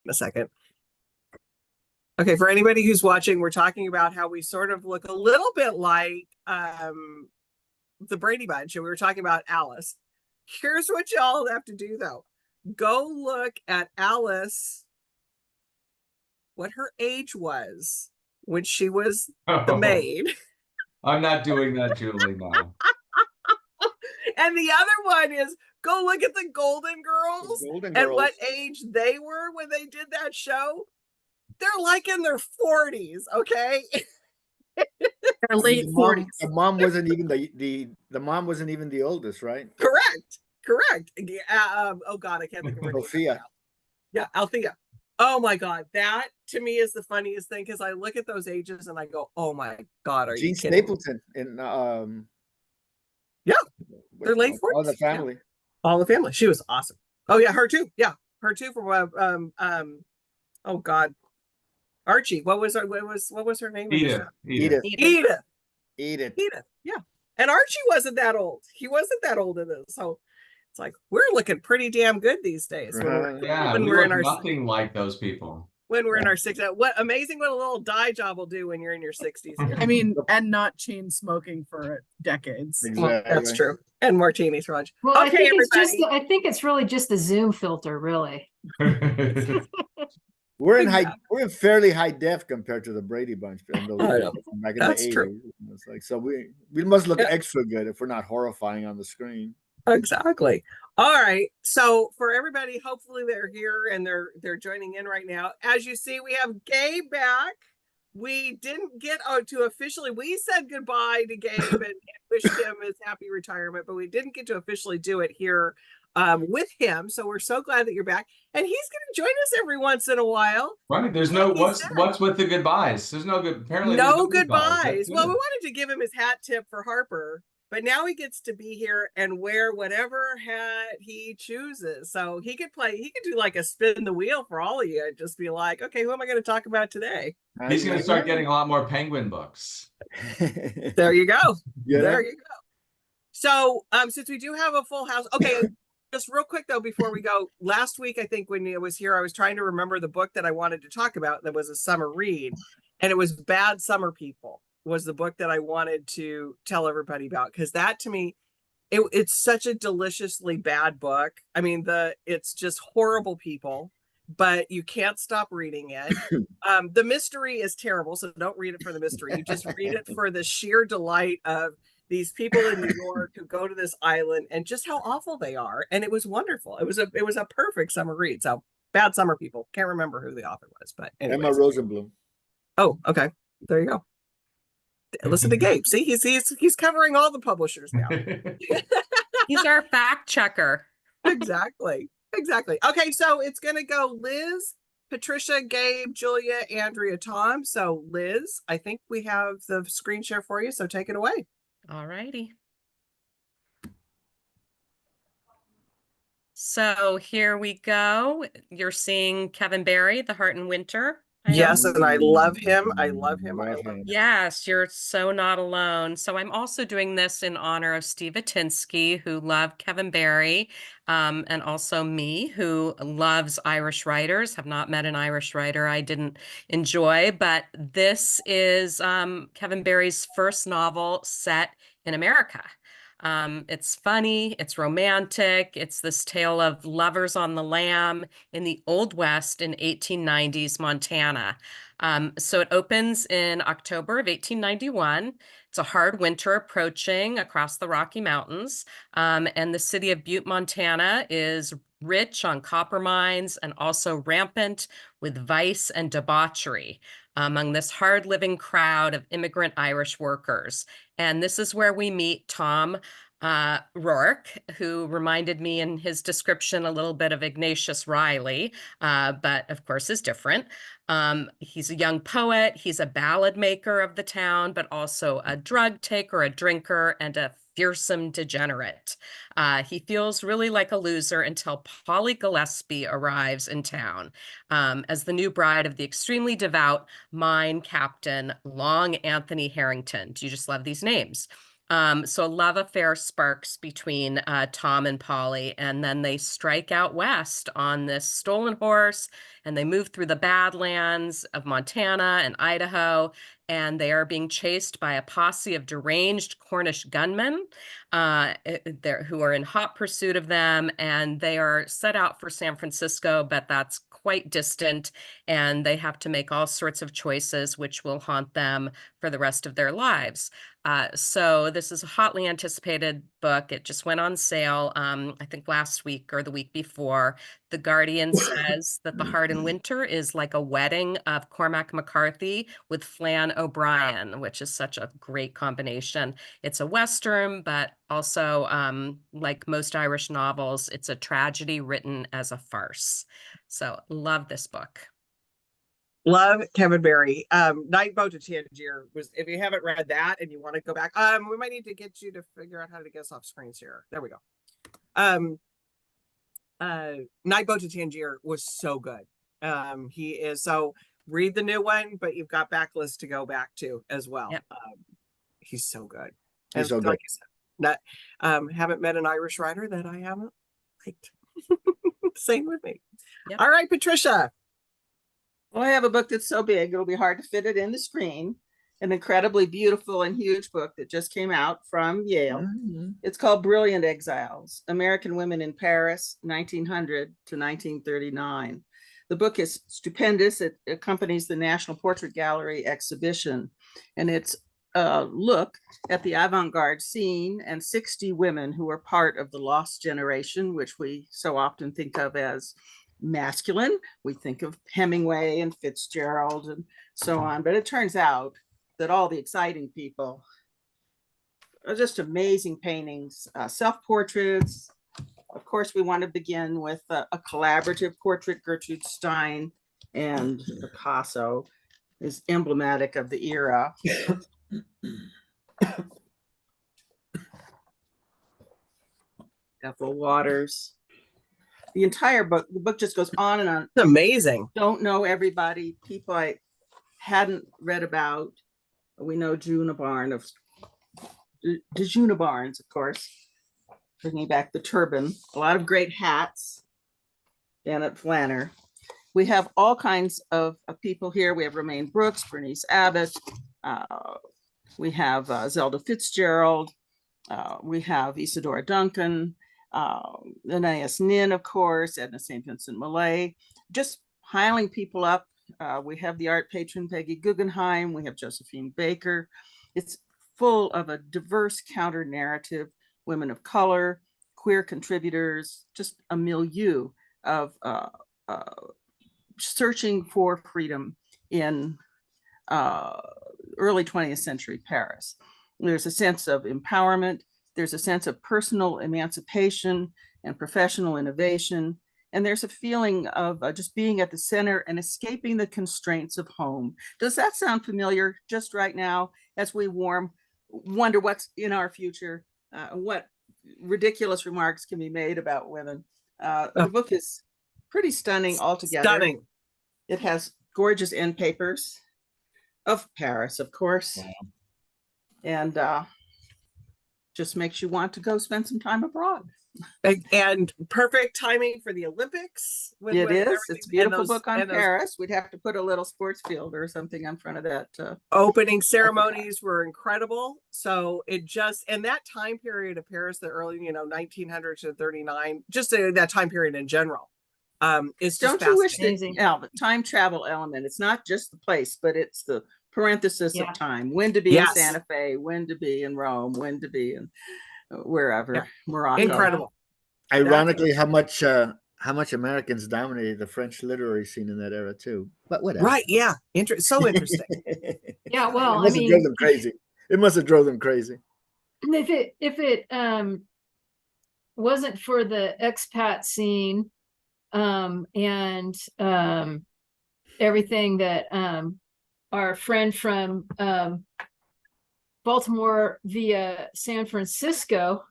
a second. Okay, for anybody who's watching, we're talking about how we sort of look a little bit like the Brady Bunch, and we were talking about Alice. Here's what y'all have to do though. Go look at Alice, what her age was when she was the Oh, maid. I'm not doing that, Julie, no. And the other one is go look at the Golden The Girls Golden and what Girls. age they were when they did that show. They're like in their 40s, okay? Their late The 40s. mom wasn't even the mom wasn't even the oldest, right? Correct. Oh God, I can't think of her name. Sophia. Yeah, Althea. Oh my God, that to me is the funniest thing because I look at those ages and I go, oh my God, are you Jean kidding me? Stapleton in Yeah, they're late 40s. All the Family. Yeah. All the Family. She was awesome. Oh yeah, her too. Yeah, her too. From oh God, Archie. What was her name? Edith. Edith. Edith. Yeah, and Archie wasn't that old. He wasn't that old in this. So it's like we're looking pretty damn good these days. Yeah, we we're in look our nothing like those people. when we're in our 60s. What amazing what a little dye job will do when you're in your 60s. I mean, and not chain smoking for decades. Exactly. That's true. And martinis, Raj. Well, Okay, I think it's everybody. just I think it's really just the Zoom filter, really. We're in fairly high def compared to the Brady Bunch and those back in That's the 80s. true. It's like so we must look extra good if we're not horrifying on the screen. Exactly. All right. So for everybody, hopefully they're here and they're joining in right now. As you see, we have Gabe back. We didn't get to officially, we said goodbye to Gabe and wished him his happy retirement, but we didn't get to officially do it here with him. So we're so glad that you're back. And he's going to join us every once in a while. Right. There's no what's with the goodbyes. There's no good apparently no goodbyes. Well, we wanted to give him his hat tip for Harper. But now he gets to be here and wear whatever hat he chooses. So he could do like a spin the wheel for all of you and just be like, okay, who am I going to talk about today? He's going to start getting a lot more Penguin books. There you go. Yeah. There you go. So since we do have a full house, okay, just real quick though, before we go, last week, I think when it was here, I was trying to remember the book that I wanted to talk about that was a summer read, and it was Bad Summer People. Was the book that I wanted to tell everybody about because that to me it's such a deliciously bad book. I mean it's just horrible people, but you can't stop reading it. The mystery is terrible, so don't read it for the mystery. You just read it for the sheer delight of these people in New York who go to this island and just how awful they are. And it was wonderful. It was a perfect summer read. So Bad Summer People. Can't remember who the author was, but anyways. Emma Rosenblum. Oh, okay. There you go. Listen to Gabe. See, he's covering all the publishers now. He's our fact checker. Exactly. Okay, so it's gonna go Liz, Patricia, Gabe, Julia, Andrea, Tom. So Liz, I think we have the screen share for you. So take it away. All righty. So here we go. You're seeing Kevin Barry, The Heart in Winter. Yes, and I love him. Yes, you're so not alone. So I'm also doing this in honor of Steve Atinsky, who loved Kevin Barry, and also me, who loves Irish writers. Have not met an Irish writer I didn't enjoy, but this is Kevin Barry's first novel set in America. It's funny, it's romantic, it's this tale of lovers on the lam in the Old West in 1890s Montana. So it opens in October of 1891. It's a hard winter approaching across the Rocky Mountains, and the city of Butte, Montana is rich on copper mines and also rampant with vice and debauchery among this hard-living crowd of immigrant Irish workers. And this is where we meet Tom Rourke, who reminded me in his description a little bit of Ignatius Reilly, but of course is different. He's a young poet, he's a ballad maker of the town, but also a drug taker, a drinker, and a fearsome degenerate. He feels really like a loser until Polly Gillespie arrives in town as the new bride of the extremely devout mine captain, Long Anthony Harrington. Do you just love these names? So a love affair sparks between Tom and Polly, and then they strike out west on this stolen horse, and they move through the Badlands of Montana and Idaho, and they are being chased by a posse of deranged Cornish gunmen who are in hot pursuit of them, and they are set out for San Francisco, but that's quite distant, and they have to make all sorts of choices which will haunt them for the rest of their lives. So this is a hotly anticipated book. It just went on sale, I think last week or the week before. The Guardian says that The Heart in Winter is like a wedding of Cormac McCarthy with Flann O'Brien, which is such a great combination. It's a Western, but also, like most Irish novels, it's a tragedy written as a farce. So love this book. Love Kevin Barry. Night Boat to Tangier was, if you haven't read that and you want to go back, we might need to get you to figure out how to get us off screens here. There we go. Night Boat to Tangier was so good. He is, so read the new one, but you've got backlist to go back to as well. Yep. He's so good. He's so good. Like I said, haven't met an Irish writer that I haven't liked. Same with me. Yep. All right, Patricia. Well, I have a book that's so big, it'll be hard to fit it in the screen. An incredibly beautiful and huge book that just came out from Yale. It's called Brilliant Exiles, American Women in Paris, 1900 to 1939. The book is stupendous. It accompanies the National Portrait Gallery exhibition, and it's a look at the avant-garde scene and 60 women who are part of the lost generation, which we so often think of as masculine. We think of Hemingway and Fitzgerald and so on, but it turns out that all the exciting people are just amazing paintings, self-portraits. Of course, we want to begin with a collaborative portrait. Gertrude Stein and Picasso is emblematic of the era. Ethel Waters. The entire book, the book just goes on and on. It's amazing. Don't know everybody, people I hadn't read about. We know Juna Barnes, Juna Barnes, of course, bringing back the turban. A lot of great hats. Janet Flanner. We have all kinds of people here. We have Romaine Brooks, Bernice Abbott. We have Zelda Fitzgerald. We have Isadora Duncan. Anais Nin, of course, Edna St. Vincent Millay, just piling people up. We have the art patron Peggy Guggenheim. We have Josephine Baker. It's full of a diverse counter narrative, women of color, queer contributors, just a milieu of searching for freedom in early 20th century Paris. There's a sense of empowerment. There's a sense of personal emancipation and professional innovation. And there's a feeling of just being at the center and escaping the constraints of home. Does that sound familiar just right now as we wonder what's in our future, what ridiculous remarks can be made about women? The book is pretty stunning altogether. Stunning. It has gorgeous end papers of Paris, of course. Wow. And just makes you want to go spend some time abroad. And perfect timing for the Olympics. It is. It's a beautiful book on and those Paris. We'd have to put a little sports field or something in front of that. opening ceremonies were incredible. So it just, and that time period of Paris, the early, 1900 to 39, just that time period in general, is just Don't you wish that Amazing. the time travel element, it's not just the place, but it's the parenthesis Yeah. of time. When to be Yes. in Santa Fe, when to be in Rome, when to be in wherever, Yeah. Morocco. incredible. Ironically, how much Americans dominated the French literary scene in that era too. But whatever. Right. Yeah. So interesting. Yeah, well, it I must have drove mean, them crazy. It must have drove them crazy. if it wasn't for the expat scene, and everything that our friend from Baltimore via San Francisco,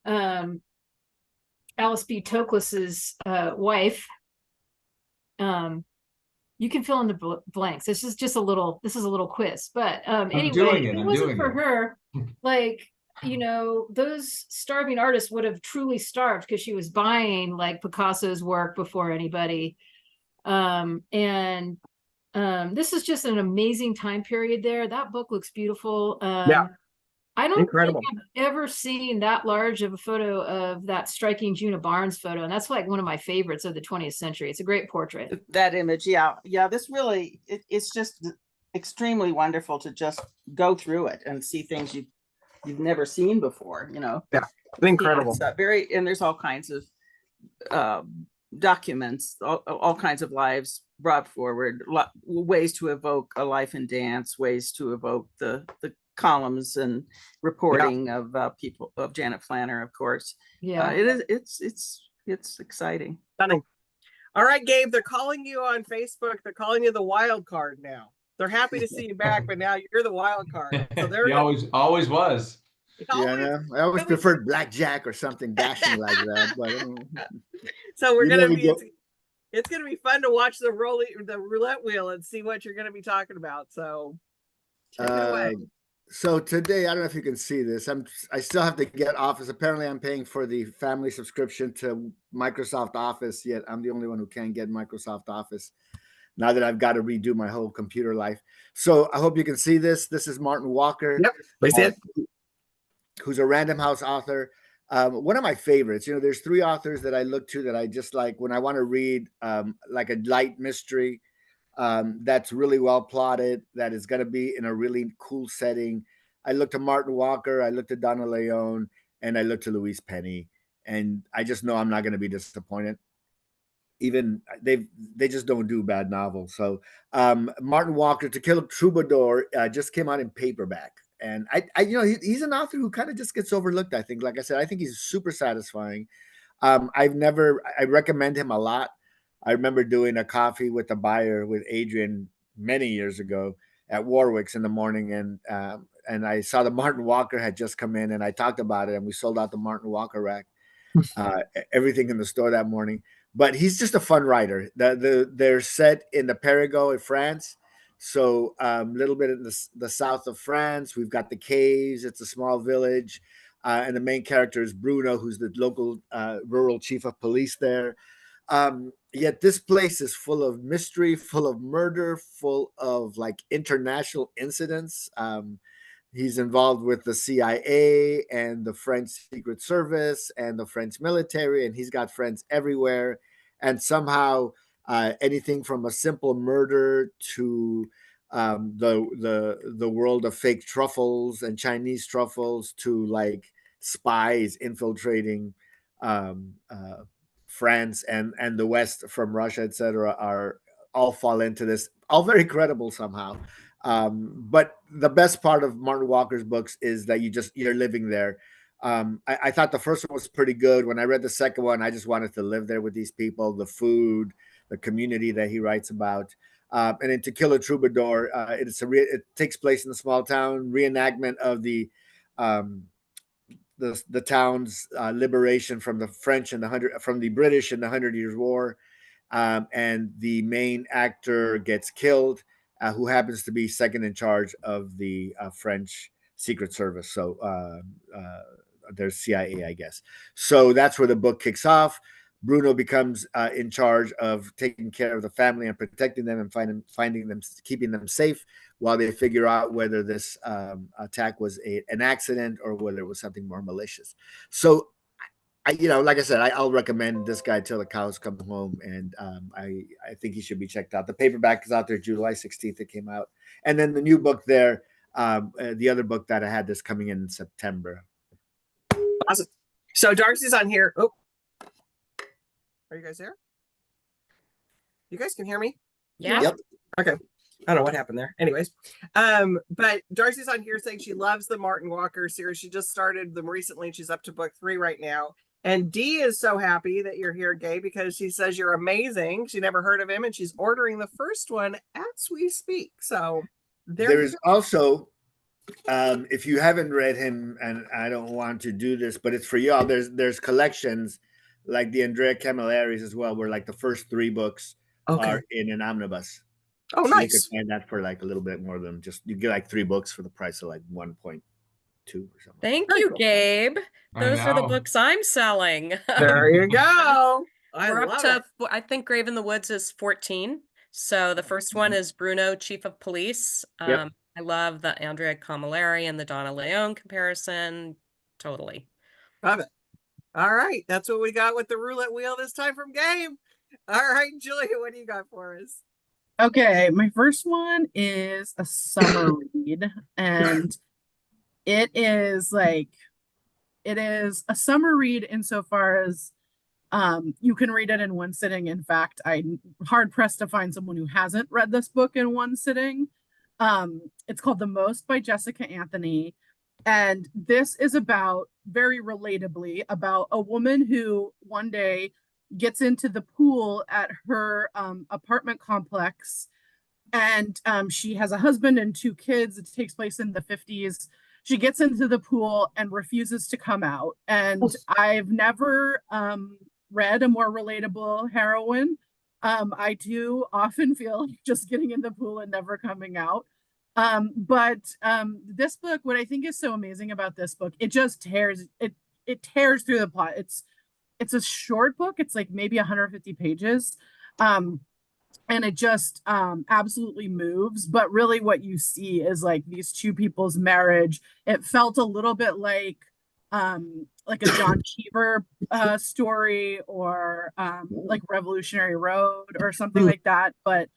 Alice B. Toklas's wife, you can fill in the blanks. This is a little quiz, but anyway, doing it. if it I'm wasn't doing for it. her, like, those starving artists would have truly starved because she was buying like Picasso's work before anybody. And this is just an amazing time period there. That book looks beautiful. Yeah. I don't Incredible. think I've ever seen that large of a photo of that striking Juna Barnes photo. And that's like one of my favorites of the 20th century. It's a great portrait. That image, yeah, this really, it's just extremely wonderful to just go through it and see things you've never seen before. Incredible. It's very, and there's all kinds of documents, all kinds of lives brought forward, ways to evoke a life in dance, ways to evoke the columns and reporting of people, of Janet Flanner, of course. Yeah. It's exciting. Stunning. All right, Gabe, they're calling you on Facebook. They're calling you the wild card now. They're happy to see you back, but now you're the wild card. So they're He always was. Yeah, no, I always preferred blackjack or something dashing like that. But so we're You gonna never be. go- It's gonna be fun to watch the roulette wheel and see what you're gonna be talking about. So take it away. So today, I don't know if you can see this. I still have to get Office. Apparently, I'm paying for the family subscription to Microsoft Office. Yet I'm the only one who can't get Microsoft Office. Now that I've got to redo my whole computer life. So I hope you can see this. This is Martin Walker. Yep, we see it. Who's a Random House author. One of my favorites. There's 3 authors that I look to that I just like when I want to read like a light mystery that's really well plotted, that is going to be in a really cool setting. I look to Martin Walker, I look to Donna Leon, and I look to Louise Penny, and I just know I'm not going to be disappointed. Even they just don't do bad novels. So Martin Walker, To Kill a Troubadour, just came out in paperback, and he's an author who kind of just gets overlooked. I think, like I said, I think he's super satisfying. I recommend him a lot. I remember doing a coffee with the buyer with Adrian many years ago at Warwick's in the morning, and I saw the Martin Walker had just come in, and I talked about it, and we sold out the Martin Walker rack, everything in the store that morning. But he's just a fun writer. They're set in the Périgord in France, so a little bit in the south of France. We've got the caves. It's a small village, and the main character is Bruno, who's the local rural chief of police there. Yet this place is full of mystery, full of murder, full of like international incidents. He's involved with the CIA and the French Secret Service and the French military, and he's got friends everywhere. And somehow anything from a simple murder to the world of fake truffles and Chinese truffles to like spies infiltrating France and the West from Russia, etc., are all fall into this, all very credible somehow. But the best part of Martin Walker's books is that you're living there. I thought the first one was pretty good. When I read the second one, I just wanted to live there with these people, the food, the community that he writes about. And in To Kill a Troubadour, it takes place in a small town, reenactment of the town's liberation from the French and from the British in the 100 Years' War. And the main actor gets killed, who happens to be second in charge of the French Secret Service. So there's CIA, I guess. So that's where the book kicks off. Bruno becomes in charge of taking care of the family and protecting them and finding them, keeping them safe while they figure out whether this attack was an accident or whether it was something more malicious. So, like I said, I'll recommend this guy Till the Cows Come Home, and I think he should be checked out. The paperback is out there July 16th. It came out, and then the new book there, the other book that I had that's coming in September. Awesome. So Darcy's on here. Oh, are you guys there? You guys can hear me? Yeah. Yep. Okay. I don't know what happened there. Anyways, but Darcy's on here saying she loves the Martin Walker series. She just started them recently, and she's up to book 3 right now. And Dee is so happy that you're here, Gabe, because she says you're amazing. She never heard of him, and she's ordering the first one as we speak. So there's also, if you haven't read him, and I don't want to do this, but it's for y'all. There's collections like the Andrea Camilleri's as well, where like the first 3 books are in an omnibus. Oh, so nice. You can find that for like a little bit more than you get like 3 books for the price of like 1.2 2 or something. Thank Very you, cool. Gabe. I Those are the know. books I'm selling. There you go. I We're up love to, it. I think Grave in the Woods is 14. So the first one is Bruno, Chief of Police. Yep. I love the Andrea Camilleri and the Donna Leone comparison. Totally. Love it. All right. That's what we got with the roulette wheel this time from Gabe. All right, Julia, what do you got for us? Okay, my first one is a summer read, and it is a summer read insofar as you can read it in one sitting. In fact, I'm hard pressed to find someone who hasn't read this book in one sitting. It's called The Most by Jessica Anthony. And this is very relatably, about a woman who one day gets into the pool at her apartment complex. And she has a husband and 2 kids. It takes place in the 50s. She gets into the pool and refuses to come out. And I've never read a more relatable heroine. I do often feel just getting in the pool and never coming out. But this book, what I think is so amazing about this book, it just tears through the plot. It's a short book. It's like maybe 150 pages. And it just absolutely moves. But really what you see is like these 2 people's marriage. It felt a little bit like a John Cheever story, or like Revolutionary Road or something like that, but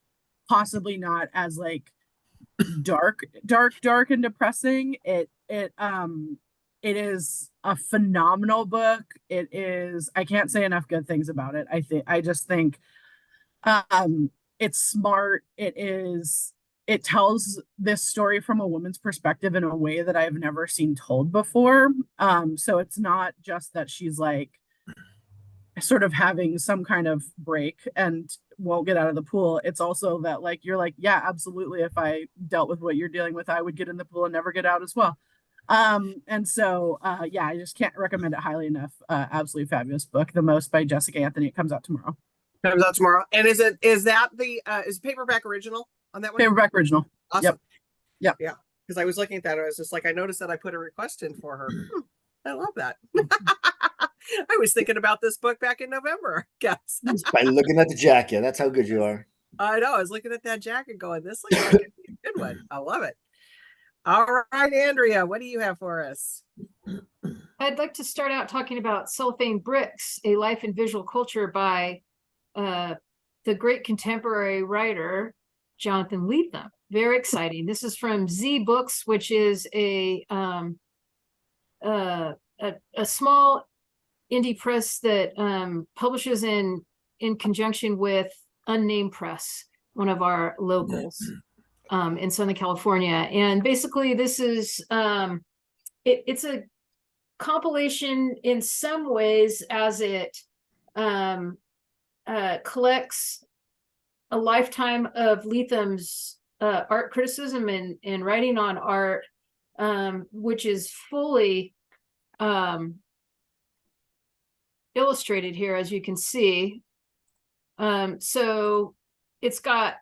possibly not as like dark and depressing. It is a phenomenal book. I can't say enough good things about it. I just think it's smart. It tells this story from a woman's perspective in a way that I've never seen told before. So it's not just that she's like sort of having some kind of break and won't get out of the pool. It's also that like you're like, yeah, absolutely, if I dealt with what you're dealing with, I would get in the pool and never get out as well. And so yeah, I just can't recommend it highly enough. Absolutely fabulous book, The Most by Jessica Anthony. It comes out tomorrow. Comes out tomorrow. And is that the is paperback original on that one? Paperback original. Awesome. Yep. Yeah. Because I was looking at that. I was just like, I noticed that I put a request in for her. I love that. I was thinking about this book back in November, I guess. By looking at the jacket, that's how good you are. I know. I was looking at that jacket going, this looks like it'd be a good one. I love it. All right, Andrea, what do you have for us? I'd like to start out talking about Cellophane Bricks, A Life in Visual Culture by the great contemporary writer, Jonathan Lethem. Very exciting. This is from Z Books, which is a small indie press that publishes in conjunction with Unnamed Press, one of our locals in Southern California. And basically this is it's a compilation in some ways, as it collects a lifetime of Lethem's art criticism and writing on art, which is fully illustrated here, as you can see. So it's got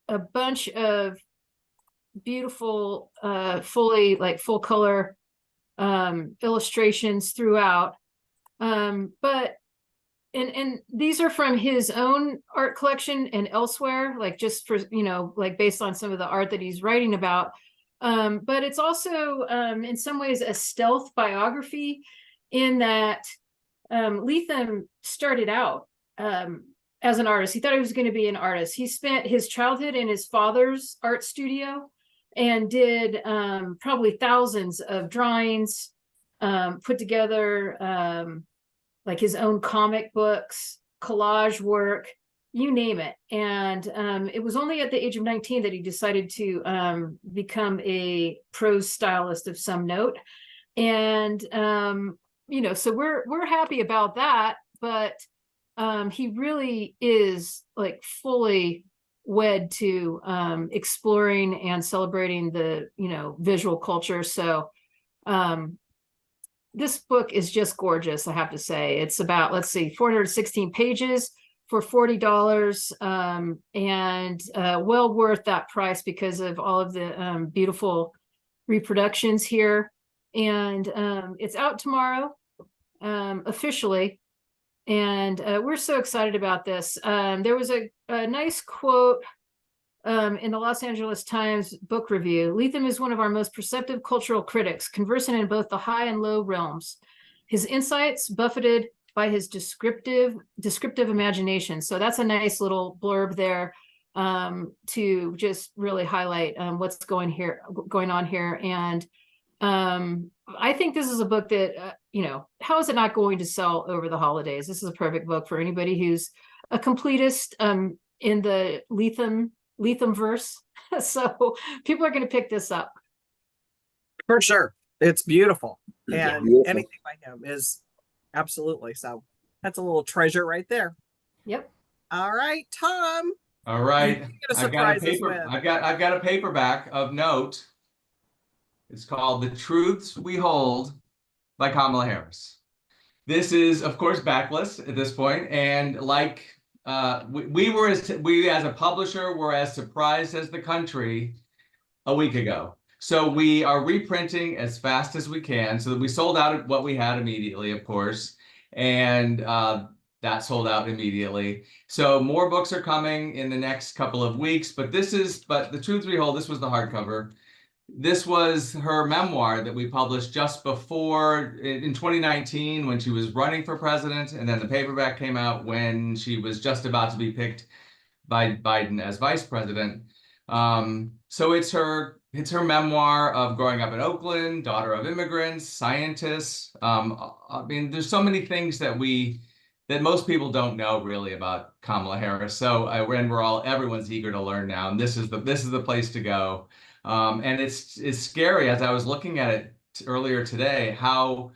a bunch of beautiful, fully like full color illustrations throughout. But these are from his own art collection and elsewhere, like just for, like based on some of the art that he's writing about. But it's also in some ways a stealth biography, in that Lethem started out as an artist. He thought he was going to be an artist. He spent his childhood in his father's art studio and did probably thousands of drawings, put together like his own comic books, collage work, you name it. And it was only at the age of 19 that he decided to become a prose stylist of some note. And so we're happy about that, but he really is like fully wed to exploring and celebrating the visual culture. So this book is just gorgeous, I have to say. It's about, let's see, 416 pages for $40, and well worth that price because of all of the beautiful reproductions here. and it's out tomorrow, officially. And we're so excited about this. There was a nice quote in the Los Angeles Times book review. Lethem is one of our most perceptive cultural critics, conversant in both the high and low realms. His insights buffeted by his descriptive imagination. So that's a nice little blurb there to just really highlight what's going on here. And I think this is a book that, how is it not going to sell over the holidays? This is a perfect book for anybody who's a completist in the Lethem verse. So people are going to pick this up. For sure. It's beautiful. And Beautiful. anything by him is absolutely. So that's a little treasure right there. Yep. All right, Tom. All right. You're gonna I've got a surprise us paper. with. I've got a paperback of note. It's called The Truths We Hold by Kamala Harris. This is, of course, backlist at this point, and like we as a publisher were as surprised as the country a week ago. So we are reprinting as fast as we can. So that we sold out what we had immediately, of course, and that sold out immediately. So more books are coming in the next couple of weeks. But The Truths We Hold. This was the hardcover. This was her memoir that we published just before in 2019 when she was running for president, and then the paperback came out when she was just about to be picked by Biden as vice president. So it's her memoir of growing up in Oakland, daughter of immigrants, scientists. I mean, there's so many things that most people don't know really about Kamala Harris. So everyone's eager to learn now, and this is the place to go. And it's scary as I was looking at it earlier today, how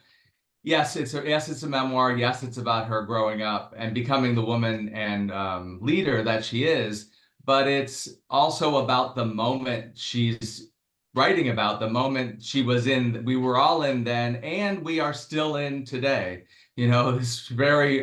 yes, it's a memoir. Yes, it's about her growing up and becoming the woman and leader that she is. But it's also about the moment she's writing about, the moment she was in, we were all in then, and we are still in today. This very,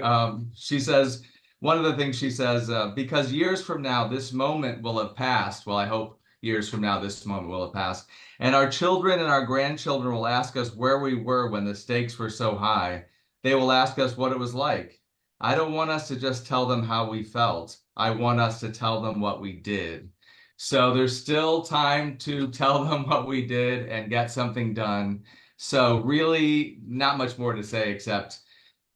she says, one of the things she says, because years from now, this moment will have passed. Well, I hope years from now, this moment will have passed. And our children and our grandchildren will ask us where we were when the stakes were so high. They will ask us what it was like. I don't want us to just tell them how we felt. I want us to tell them what we did. So there's still time to tell them what we did and get something done. So really not much more to say except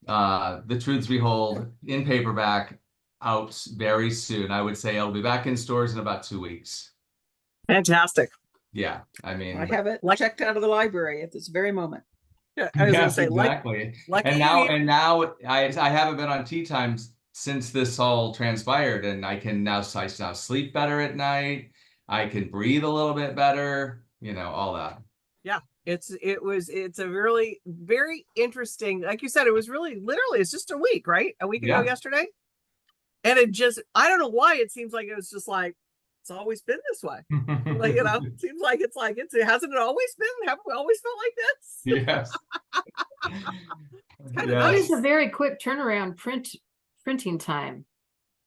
The Truths We Hold in paperback, out very soon. I would say it'll be back in stores in about 2 weeks. Fantastic. Yeah, I mean, I have it checked out of the library at this very moment. Yeah, I was gonna say, exactly. like And now I haven't been on tea times since this all transpired, and I now sleep better at night. I can breathe a little bit better, all that. Yeah, it's a really very interesting, like you said, it was really literally, it's just a week, right? A week ago yesterday. And I don't know why it seems like it was just like, it's always been this way. Like, it seems like hasn't it always been? Haven't we always felt like this? Yes. That is a very quick turnaround printing time.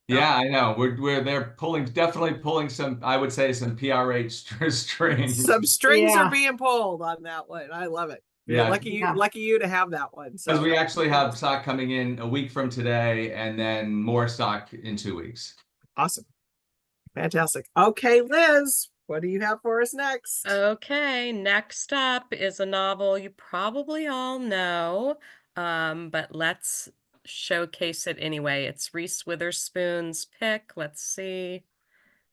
Yeah, I know. They're definitely pulling some, I would say, some PRH strings. Some strings are being pulled on that one. I love it. Yeah. Lucky you to have that one. Because So we actually have stock coming in a week from today, and then more stock in 2 weeks. awesome. Fantastic. Okay, Liz, what do you have for us next? Okay, next up is a novel you probably all know, but let's showcase it anyway. It's Reese Witherspoon's pick. Let's see.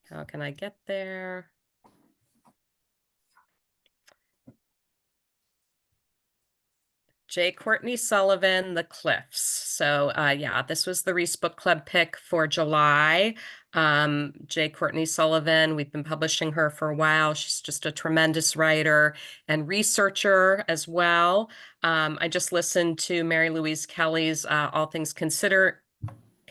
How can I get there? J. Courtney Sullivan, The Cliffs. So this was the Reese Book Club pick for July. J. Courtney Sullivan, we've been publishing her for a while. She's just a tremendous writer and researcher as well. I just listened to Mary Louise Kelly's All Things Considered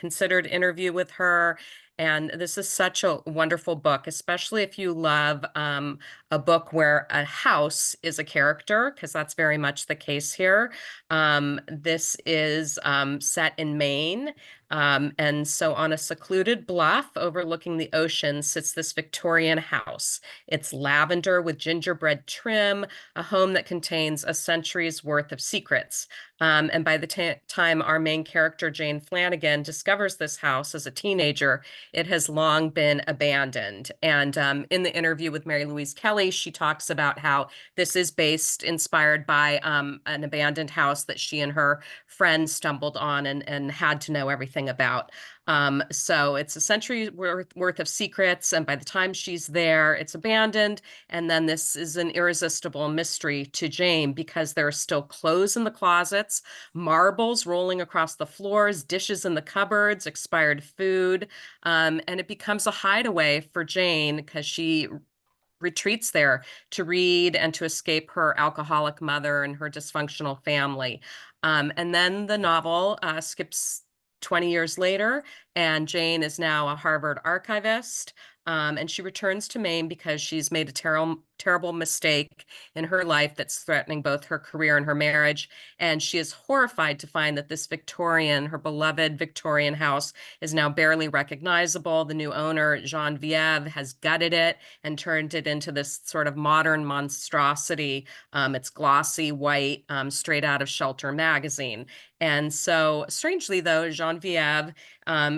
interview with her. And this is such a wonderful book, especially if you love a book where a house is a character, because that's very much the case here. This is set in Maine. And so on a secluded bluff overlooking the ocean sits this Victorian house. It's lavender with gingerbread trim, a home that contains a century's worth of secrets. And by the time our main character, Jane Flanagan, discovers this house as a teenager, it has long been abandoned. And in the interview with Mary Louise Kelly, she talks about how this is inspired by an abandoned house that she and her friend stumbled on and had to know everything about. So it's a century worth of secrets, and by the time she's there, it's abandoned. And then this is an irresistible mystery to Jane because there are still clothes in the closets, marbles rolling across the floors, dishes in the cupboards, expired food, and it becomes a hideaway for Jane because she retreats there to read and to escape her alcoholic mother and her dysfunctional family. And then the novel skips 20 years later, and Jane is now a Harvard archivist. And she returns to Maine because she's made a terrible mistake in her life that's threatening both her career and her marriage. And she is horrified to find that this her beloved Victorian house, is now barely recognizable. The new owner, Genevieve, has gutted it and turned it into this sort of modern monstrosity. It's glossy white, straight out of Shelter magazine. And so, strangely though, Genevieve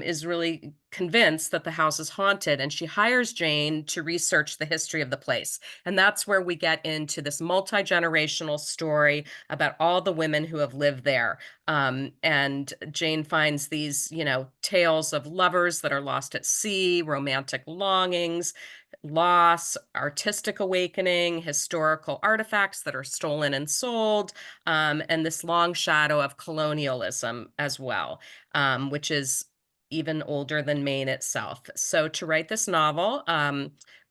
is really convinced that the house is haunted, and she hires Jane to research the history of the place. And that's where we get into this multi-generational story about all the women who have lived there. And Jane finds these, tales of lovers that are lost at sea, romantic longings, loss, artistic awakening, historical artifacts that are stolen and sold, and this long shadow of colonialism as well, which is even older than Maine itself. So to write this novel,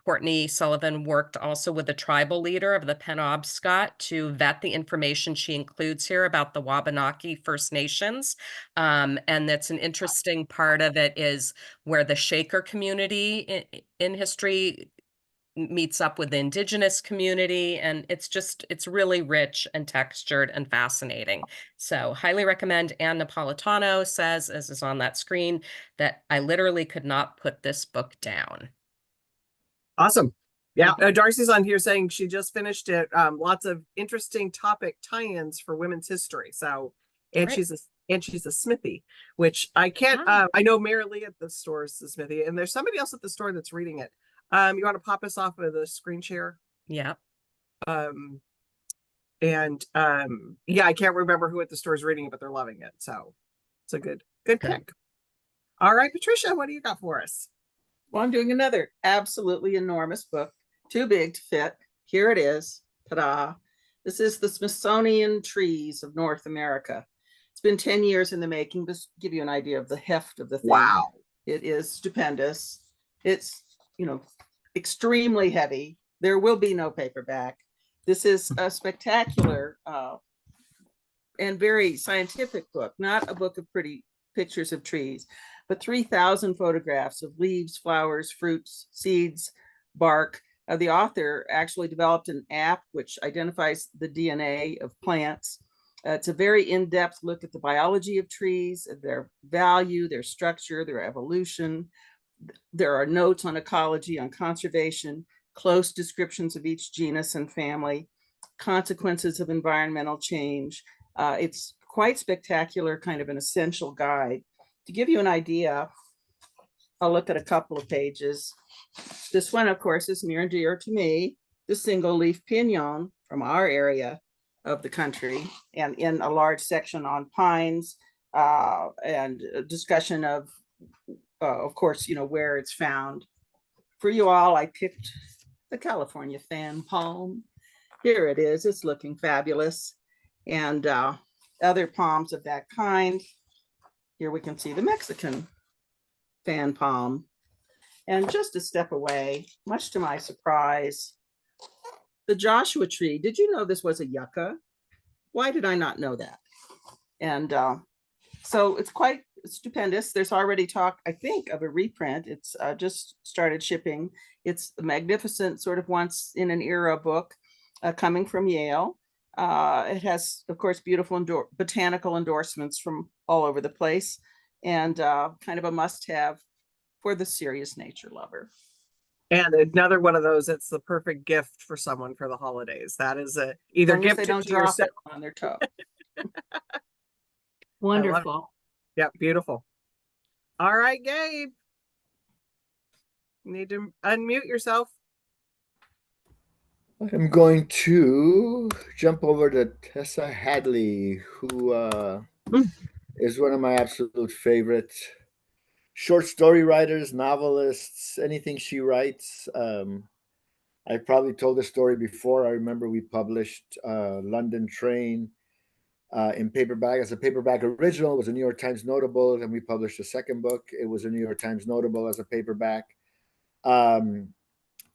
Courtney Sullivan worked also with the tribal leader of the Penobscot to vet the information she includes here about the Wabanaki First Nations. And that's an interesting part of it is where the Shaker community in history meets up with the indigenous community, and it's really rich and textured and fascinating. So highly recommend. Ann Napolitano says, as is on that screen, that I literally could not put this book down. Awesome. Yeah, Darcy's on here saying she just finished it. Lots of interesting topic tie-ins for women's history. So, and Great. she's a Smithy, which I can't. I know Mary Lee at the store is the Smithy, and there's somebody else at the store that's reading it. You want to pop us off of the screen share? Yeah. Yeah, I can't remember who at the store is reading it, but they're loving it. So it's a good pick. All right, Patricia, what do you got for us? Well, I'm doing another absolutely enormous book, too big to fit. Here it is. Ta-da. This is The Smithsonian Trees of North America. It's been 10 years in the making, just to give you an idea of the heft of the thing. Wow. It is stupendous. It's, extremely heavy. There will be no paperback. This is a spectacular and very scientific book, not a book of pretty pictures of trees, but 3,000 photographs of leaves, flowers, fruits, seeds, bark. The author actually developed an app which identifies the DNA of plants. It's a very in-depth look at the biology of trees, their value, their structure, their evolution. There are notes on ecology, on conservation, close descriptions of each genus and family, consequences of environmental change. It's quite spectacular, kind of an essential guide. To give you an idea, I'll look at a couple of pages. This one, of course, is near and dear to me, the single leaf pinon from our area of the country, and in a large section on pines and a discussion of course, where it's found. For you all, I picked the California fan palm. Here it is. It's looking fabulous. And other palms of that kind. Here we can see the Mexican fan palm. And just a step away, much to my surprise, the Joshua tree. Did you know this was a yucca? Why did I not know that? And so it's quite stupendous. There's already talk, I think, of a reprint. It's just started shipping. It's a magnificent sort of once in an era book coming from Yale. It has, of course, beautiful botanical endorsements from all over the place. and kind of a must-have for the serious nature lover. And another one of those, it's the perfect gift for someone for the holidays. That is a either As long as gift they it don't to drop yourself. it on their toe. Wonderful. Yeah, beautiful. All right, Gabe. You need to unmute yourself. I'm going to jump over to Tessa Hadley, who is one of my absolute favorite short story writers, novelists, anything she writes. I probably told the story before. I remember we published London Train in paperback as a paperback original. It was a New York Times notable. Then we published a second book. It was a New York Times notable as a paperback.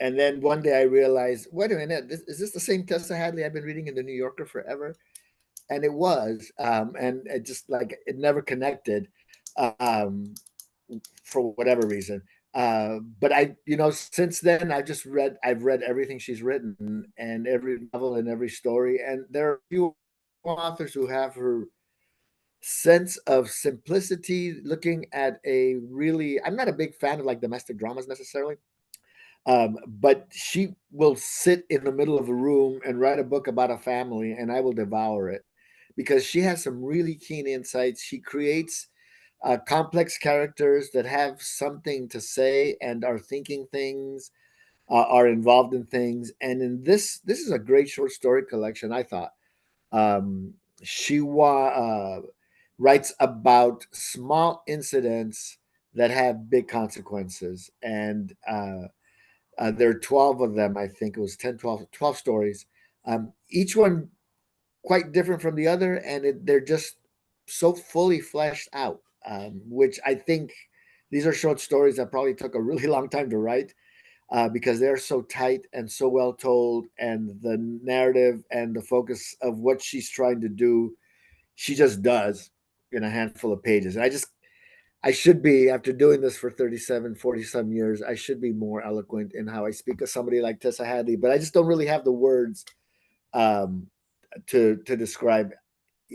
And then one day I realized, wait a minute, is this the same Tessa Hadley I've been reading in the New Yorker forever? And it was, and it just like it never connected for whatever reason. But since then I've read everything she's written and every novel and every story. And there are a few authors who have her sense of simplicity, looking at I'm not a big fan of like domestic dramas necessarily. But she will sit in the middle of a room and write a book about a family, and I will devour it because she has some really keen insights. She creates complex characters that have something to say and are thinking things, are involved in things. And in this is a great short story collection, I thought. She writes about small incidents that have big consequences, and there are 12 of them. I think it was 10, 12 stories. Each one quite different from the other, and they're just so fully fleshed out, which I think these are short stories that probably took a really long time to write because they're so tight and so well told, and the narrative and the focus of what she's trying to do, she just does in a handful of pages. And I should be, after doing this for 37, 40 some years, I should be more eloquent in how I speak of somebody like Tessa Hadley, but I just don't really have the words to describe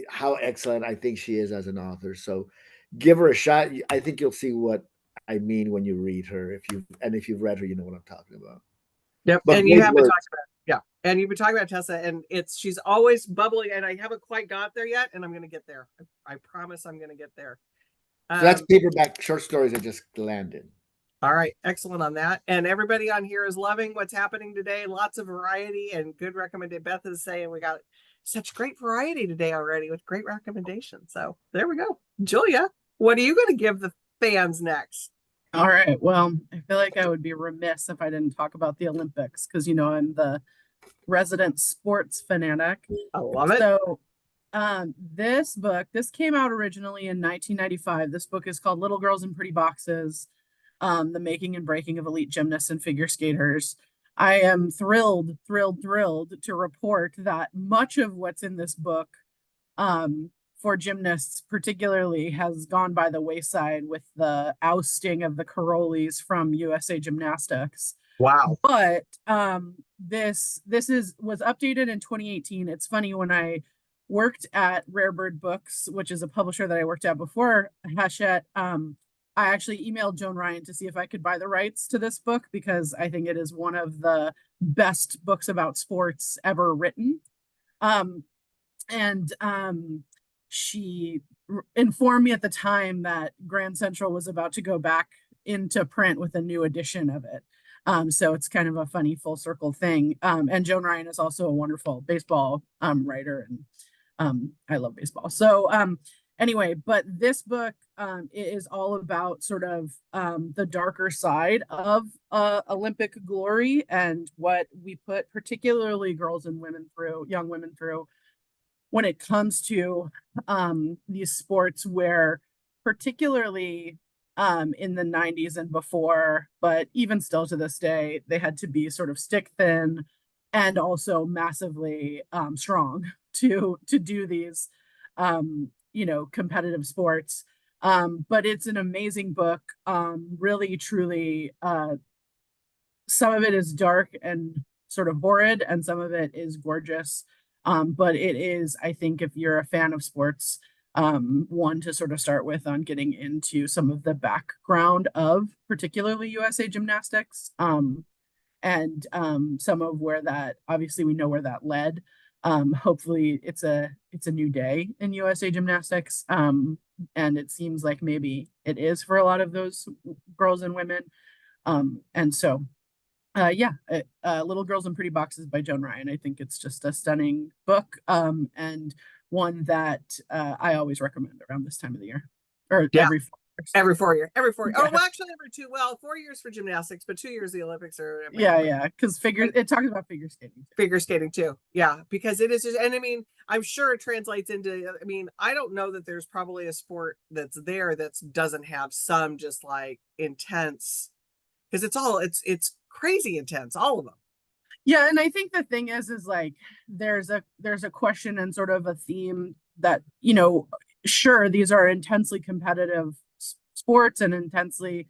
how excellent I think she is as an author. So give her a shot. I think you'll see what I mean when you read her. If you've read her, you know what I'm talking about. Yep. But and you haven't words. talked about and you've been talking about Tessa, and she's always bubbling, and I haven't quite got there yet, and I'm gonna get there. I promise I'm gonna get there. So that's paperback short stories that just landed. All right, excellent on that. And everybody on here is loving what's happening today. Lots of variety and good recommendation. Beth is saying we got such great variety today already with great recommendations. So there we go. Julia, what are you going to give the fans next? All right. Well, I feel like I would be remiss if I didn't talk about the Olympics because, I'm the resident sports fanatic. I love it. So this came out originally in 1995. This book is called Little Girls in Pretty Boxes, The Making and Breaking of Elite Gymnasts and Figure Skaters. I am thrilled to report that much of what's in this book for gymnasts particularly has gone by the wayside with the ousting of the Karolyis from USA Gymnastics. Wow. But this was updated in 2018. It's funny, when I worked at Rare Bird Books, which is a publisher that I worked at before Hachette, I actually emailed Joan Ryan to see if I could buy the rights to this book because I think it is one of the best books about sports ever written. She informed me at the time that Grand Central was about to go back into print with a new edition of it. So it's kind of a funny full circle thing. And Joan Ryan is also a wonderful baseball writer, and I love baseball. So anyway, but this book is all about sort of the darker side of Olympic glory and what we put particularly girls and young women through when it comes to these sports where particularly in the 90s and before, but even still to this day, they had to be sort of stick thin and also massively strong to do these competitive sports. But it's an amazing book. Really, truly, some of it is dark and sort of horrid, and some of it is gorgeous. But it is, I think, if you're a fan of sports, one to sort of start with on getting into some of the background of particularly USA Gymnastics, and some of where that, obviously we know where that led. Hopefully it's a new day in USA Gymnastics, and it seems like maybe it is for a lot of those girls and women. And so Little Girls in Pretty Boxes by Joan Ryan. I think it's just a stunning book, and one that I always recommend around this time of the year, or Yeah. every 4 years. Every 4 year, every 4 year. Oh, Yeah. well, actually, every 2. Well, 4 years for gymnastics, but 2 years the Olympics are. Yeah, because it talks about figure skating too. Figure skating too. Yeah, because it is just, and I mean, I'm sure it translates into, I mean, I don't know that there's probably a sport that's there that doesn't have some just like intense, because it's crazy intense, all of them. Yeah, and I think the thing is like there's a question and sort of a theme that, sure, these are intensely competitive sports and intensely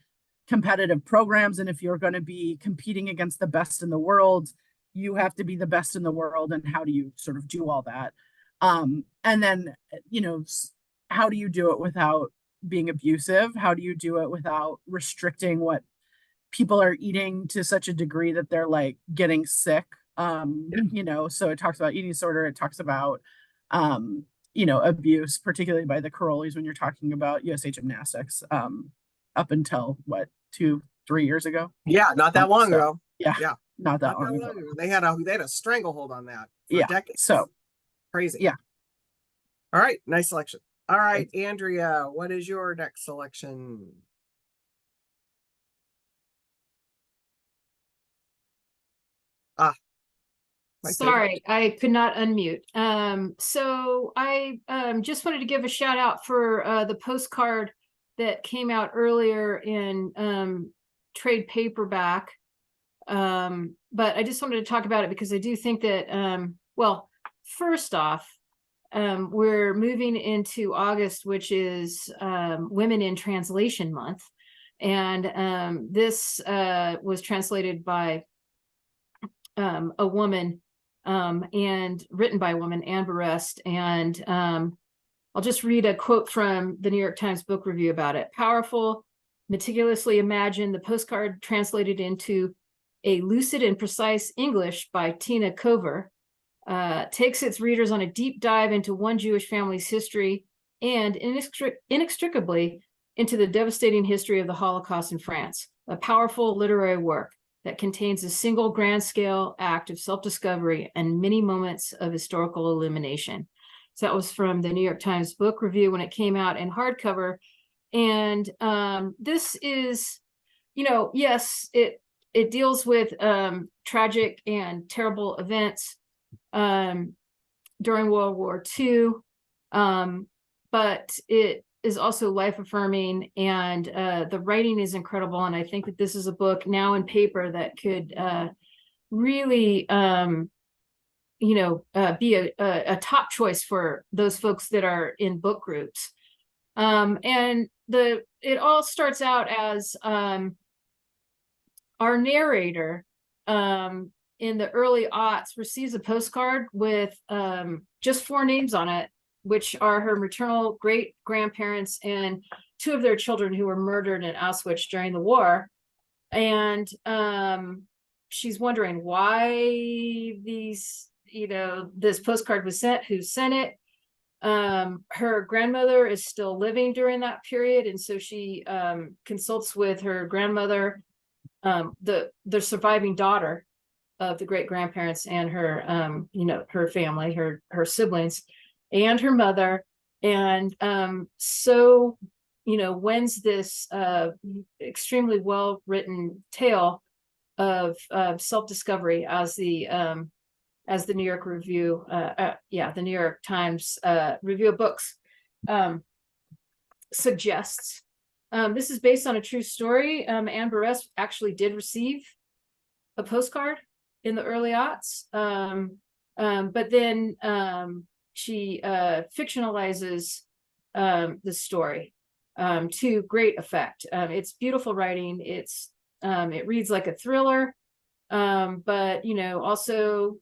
competitive programs, and if you're going to be competing against the best in the world, you have to be the best in the world, and how do you sort of do all that? And then, how do you do it without being abusive? How do you do it without restricting what people are eating to such a degree that they're like getting sick? So it talks about eating disorder, it talks about abuse, particularly by the Carolis when you're talking about USA Gymnastics, up until 2-3 years ago. Yeah, not that long ago. Yeah, Yeah. not that long ago. They had a stranglehold on that for Yeah, decades. so crazy. yeah. All right, nice selection. All right, Andrea, what is your next selection? Sorry, I could not unmute. So I just wanted to give a shout out for the postcard that came out earlier in trade paperback. But I just wanted to talk about it because I do think that, well, first off, we're moving into August, which is Women in Translation Month. And this was translated by a woman, and written by a woman, Anne Berest. And I'll just read a quote from the New York Times Book Review about it. Powerful, meticulously imagined, the postcard translated into a lucid and precise English by Tina Cover takes its readers on a deep dive into one Jewish family's history and inextricably into the devastating history of the Holocaust in France. A powerful literary work that contains a single grand-scale act of self-discovery and many moments of historical illumination. So that was from the New York Times Book Review when it came out in hardcover. And this is, yes, it deals with tragic and terrible events during World War II, but it is also life affirming, and the writing is incredible. And I think that this is a book now in paper that could really, be a top choice for those folks that are in book groups. And it all starts out as our narrator in the early aughts receives a postcard with just 4 names on it, which are her maternal great-grandparents and 2 of their children who were murdered in Auschwitz during the war. And she's wondering why this postcard was sent, who sent it. Her grandmother is still living during that period, and so she consults with her grandmother, the surviving daughter of the great-grandparents, and her her family, her siblings, and her mother. And when's this extremely well-written tale of self-discovery, as the New York Review, the New York Times Review of Books suggests. This is based on a true story. Anne Berest actually did receive a postcard in the early aughts, but then she fictionalizes the story to great effect. It's beautiful writing. It reads like a thriller, but also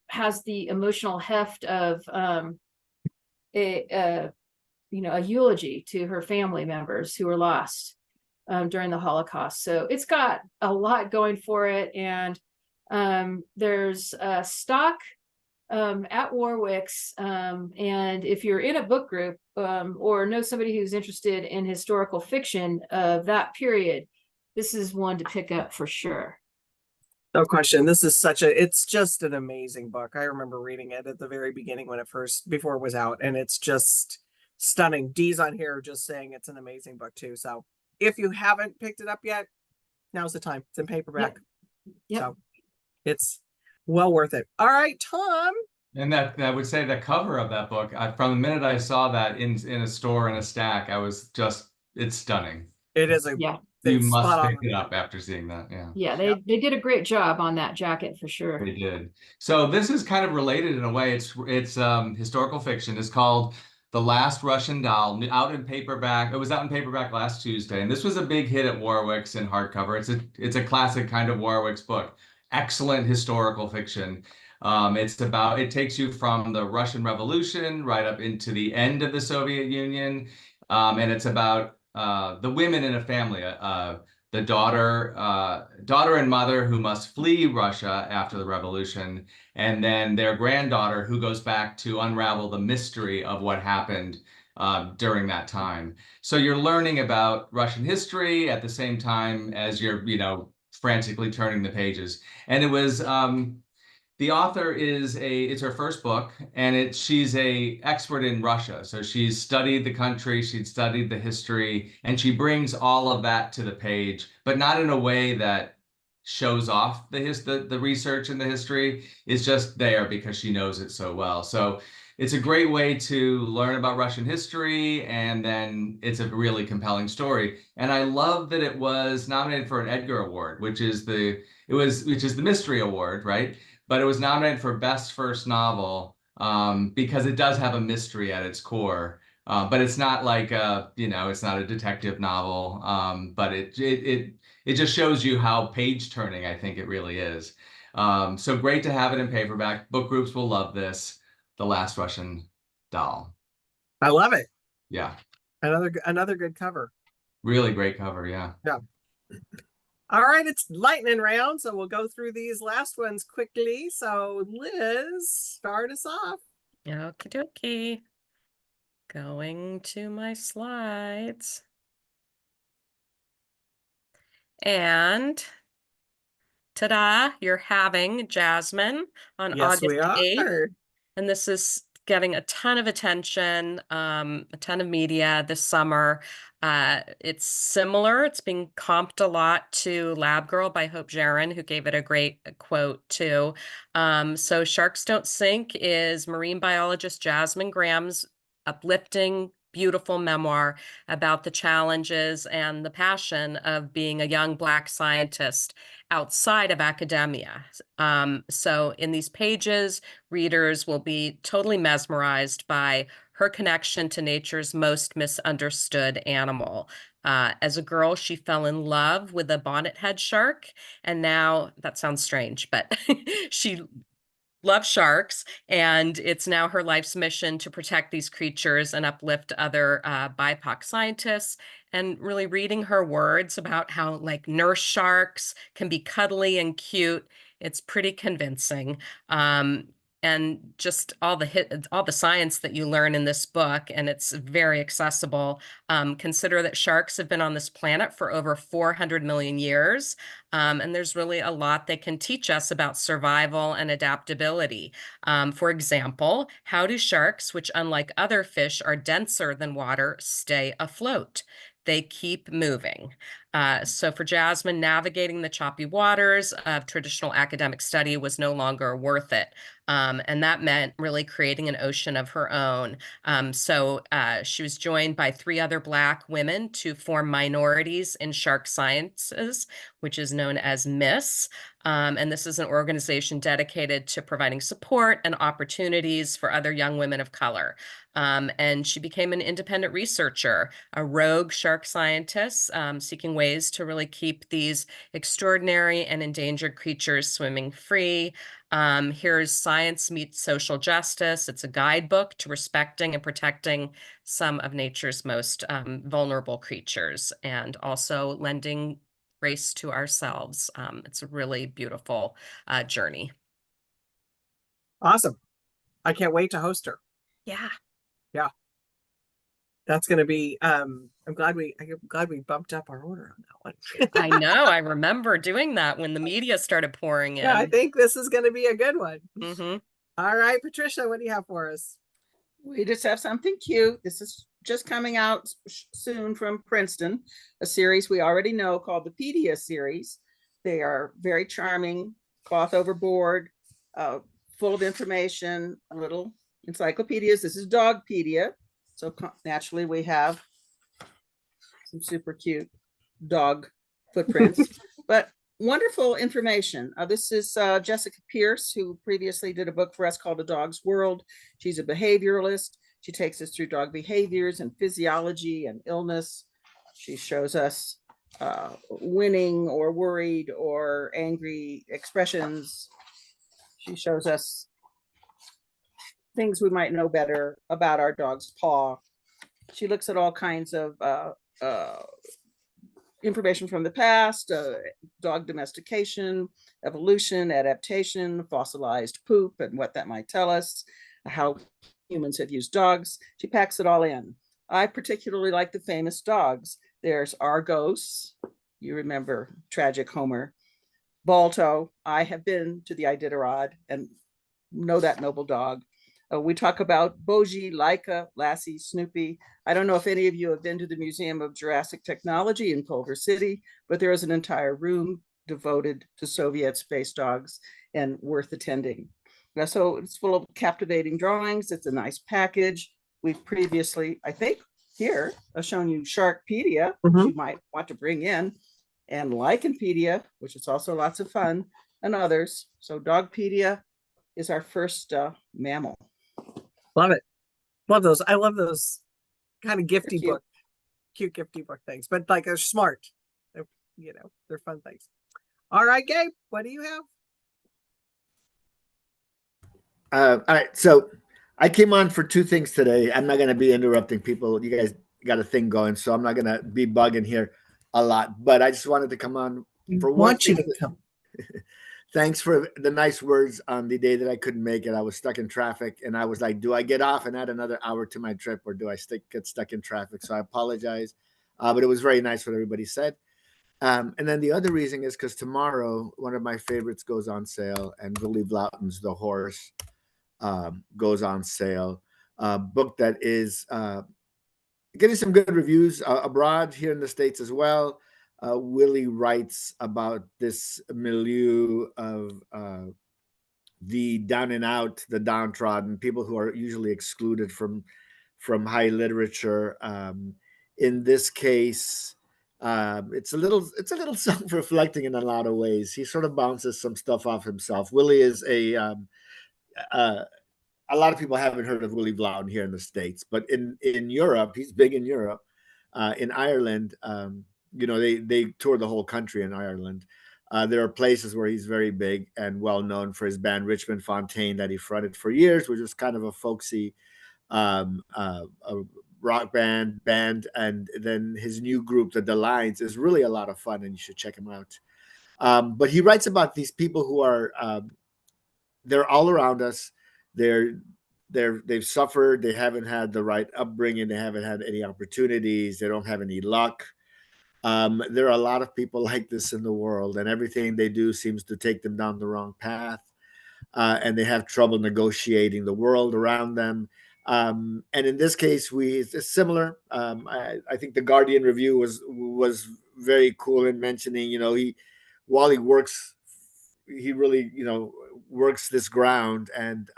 has the emotional heft of a a eulogy to her family members who were lost during the Holocaust. So it's got a lot going for it. And there's a stock at Warwick's. And if you're in a book group or know somebody who's interested in historical fiction of that period, this is one to pick up for sure. No question. This is it's just an amazing book. I remember reading it at the very beginning before it was out, and it's just stunning. Dee's on here just saying it's an amazing book too. So if you haven't picked it up yet, now's the time. It's in paperback. Yep. So it's well worth it. All right, Tom. And that I would say the cover of that book, from the minute I saw that in a store in a stack, I was just, it's stunning. It is You must pick it up after seeing that. Yeah, they did a great job on that jacket for sure. They did. So this is kind of related in a way. It's historical fiction. It's called The Last Russian Doll, out in paperback. It was out in paperback last Tuesday, and this was a big hit at Warwick's in hardcover. It's a classic kind of Warwick's book. Excellent historical fiction. It takes you from the Russian Revolution right up into the end of the Soviet Union, and it's about the women in a family, the daughter and mother who must flee Russia after the revolution, and then their granddaughter who goes back to unravel the mystery of what happened during that time. So you're learning about Russian history at the same time as you're, frantically turning the pages. And it was the author it's her first book, and she's a expert in Russia. So she's studied the country, she'd studied the history, and she brings all of that to the page, but not in a way that shows off the research and the history. It's just there because she knows it so well. So it's a great way to learn about Russian history, and then it's a really compelling story. And I love that it was nominated for an Edgar Award, which is the Mystery Award, right? But it was nominated for Best First Novel because it does have a mystery at its core. But it's not like it's not a detective novel. But it just shows you how page turning I think it really is. So great to have it in paperback. Book groups will love this. The Last Russian Doll. I love it. Yeah. Another good cover. Really great cover. Yeah. Yeah. All right, it's lightning round, so we'll go through these last ones quickly. So Liz, start us off. Okie dokie. Going to my slides. And ta-da, you're having Jasmine on Yes, we August 8th. are. And this is getting a ton of attention, a ton of media this summer. It's similar. It's being comped a lot to Lab Girl by Hope Jaron, who gave it a great quote too. So Sharks Don't Sink is marine biologist Jasmine Graham's uplifting, beautiful memoir about the challenges and the passion of being a young Black scientist outside of academia. So in these pages, readers will be totally mesmerized by her connection to nature's most misunderstood animal. As a girl, she fell in love with a bonnethead shark, and now, that sounds strange, but she loves sharks, and it's now her life's mission to protect these creatures and uplift other BIPOC scientists. And really reading her words about how nurse sharks can be cuddly and cute, it's pretty convincing. And just all the science that you learn in this book, and it's very accessible. Consider that sharks have been on this planet for over 400 million years, and there's really a lot they can teach us about survival and adaptability. For example, how do sharks, which unlike other fish are denser than water, stay afloat? They keep moving. So for Jasmine, navigating the choppy waters of traditional academic study was no longer worth it. And that meant really creating an ocean of her own. So she was joined by 3 other Black women to form Minorities in Shark Sciences, which is known as MISS. And this is an organization dedicated to providing support and opportunities for other young women of color. And she became an independent researcher, a rogue shark scientist seeking ways to really keep these extraordinary and endangered creatures swimming free. Here's Science Meets Social Justice. It's a guidebook to respecting and protecting some of nature's most vulnerable creatures, and also lending grace to ourselves. It's a really beautiful journey. Awesome. I can't wait to host her. Yeah. That's going to be, I'm glad we bumped up our order on that one. I know. I remember doing that when the media started pouring in. Yeah, I think this is going to be a good one. Mm-hmm. All right, Patricia, what do you have for us? We just have something cute. This is just coming out soon from Princeton, a series we already know called the Pedia series. They are very charming, cloth overboard, full of information, a little encyclopedias. This is Dogpedia. So naturally we have some super cute dog footprints, but wonderful information. This is Jessica Pierce, who previously did a book for us called A Dog's World. She's a behavioralist. She takes us through dog behaviors and physiology and illness. She shows us winning or worried or angry expressions. She shows us things we might know better about our dog's paw. She looks at all kinds of information from the past, dog domestication, evolution, adaptation, fossilized poop, and what that might tell us, how humans have used dogs. She packs it all in. I particularly like the famous dogs. There's Argos, you remember tragic Homer. Balto, I have been to the Iditarod and know that noble dog. We talk about Boji, Laika, Lassie, Snoopy. I don't know if any of you have been to the Museum of Jurassic Technology in Culver City, but there is an entire room devoted to Soviet space dogs and worth attending. So it's full of captivating drawings. It's a nice package. We've previously, I think, here, I've shown you Sharkpedia, which you might want to bring in, and Lycanpedia, which is also lots of fun, and others. So Dogpedia is our first mammal. Love it. Love those. I love those kind of gifty cute. book, cute gifty book things, but like they're smart. They're fun things. All right, Gabe, what do you have? All right. So I came on for two things today. I'm not going to be interrupting people. You guys got a thing going, so I'm not going to be bugging here a lot, but I just wanted to come on for one Want you thing. to come. Thanks for the nice words on the day that I couldn't make it. I was stuck in traffic and I was like, do I get off and add another hour to my trip, or do I get stuck in traffic? So I apologize. But it was very nice what everybody said. And then the other reason is because tomorrow, one of my favorites goes on sale, and Willie Bloughton's The Horse goes on sale. Book that is getting some good reviews abroad here in the States as well. Willie writes about this milieu of the down and out, the downtrodden, people who are usually excluded from high literature. In this case, it's a little self-reflecting in a lot of ways. He sort of bounces some stuff off himself. Willie is a lot of people haven't heard of Willie Bloughton here in the States, but in Europe, he's big in Europe. In Ireland, they tour the whole country in Ireland. There are places where he's very big and well known for his band Richmond Fontaine that he fronted for years, which was kind of a folksy a rock band, and then his new group, the Lines, is really a lot of fun, and you should check him out. But he writes about these people who are they're all around us. They've suffered. They haven't had the right upbringing. They haven't had any opportunities. They don't have any luck. There are a lot of people like this in the world, and everything they do seems to take them down the wrong path. And they have trouble negotiating the world around them. And in this case, it's similar. I think the Guardian review was very cool in mentioning, while he works, he really, works this ground, and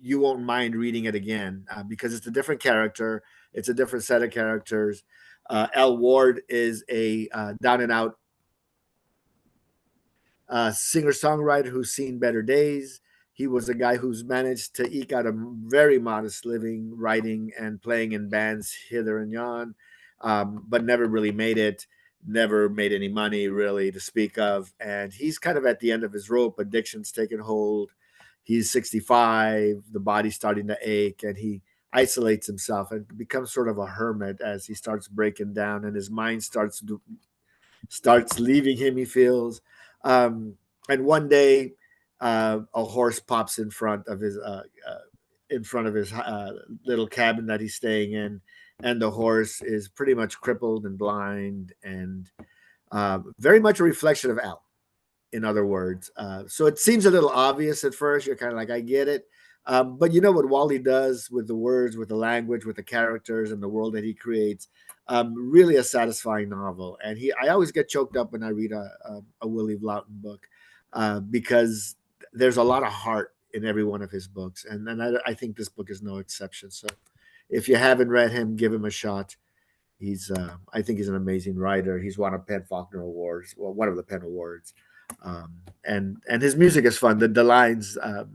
you won't mind reading it again because it's a different character. It's a different set of characters. L. Ward is a down and out singer-songwriter who's seen better days. He was a guy who's managed to eke out a very modest living writing and playing in bands hither and yon, but never really made it. never made any money really to speak of. And he's kind of at the end of his rope. Addiction's taken hold. He's 65, the body's starting to ache, and he isolates himself and becomes sort of a hermit as he starts breaking down and his mind starts leaving him, he feels. And one day, a horse pops in front of his little cabin that he's staying in, and the horse is pretty much crippled and blind, and very much a reflection of Al, in other words. So it seems a little obvious at first. You're kind of like, I get it. But you know what Wally does with the words, with the language, with the characters, and the world that he creates. Really a satisfying novel. And I always get choked up when I read a Willie Vlautin book because there's a lot of heart in every one of his books. And I think this book is no exception. So if you haven't read him, give him a shot. I think he's an amazing writer. He's won a PEN Faulkner Awards, well, one of the PEN Awards. And his music is fun. The lines, go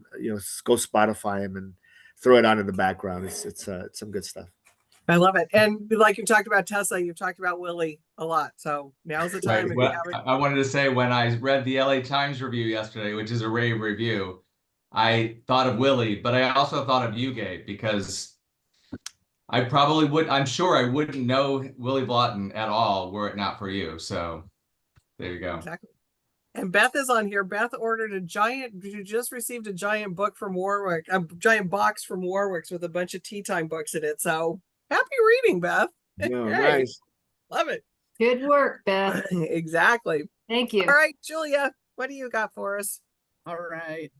Spotify him and throw it on in the background. It's some good stuff. I love it. And like you talked about Tessa, you've talked about Willie a lot. So now's the time. Right. Well, I wanted to say, when I read the LA Times review yesterday, which is a rave review, I thought of Willie, but I also thought of you, Gabe, because I'm sure I wouldn't know Willie Vlautin at all were it not for you. So there you go. Exactly. And Beth is on here. Beth ordered you just received a giant book from Warwick, a giant box from Warwick's with a bunch of tea time books in it. So happy reading, Beth. No, Hey, nice. love it. Good work, Beth. Exactly. Thank you. All right, Julia, what do you got for us? All right.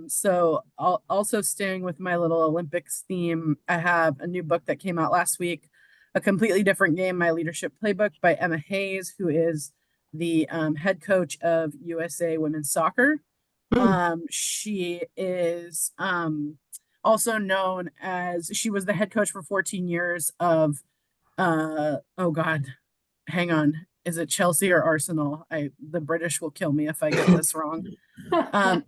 So also staying with my little Olympics theme, I have a new book that came out last week, A Completely Different Game, My Leadership Playbook by Emma Hayes, who is the head coach of USA Women's Soccer. She is also known as, she was the head coach for 14 years of, hang on. Is it Chelsea or Arsenal? The British will kill me if I get this wrong.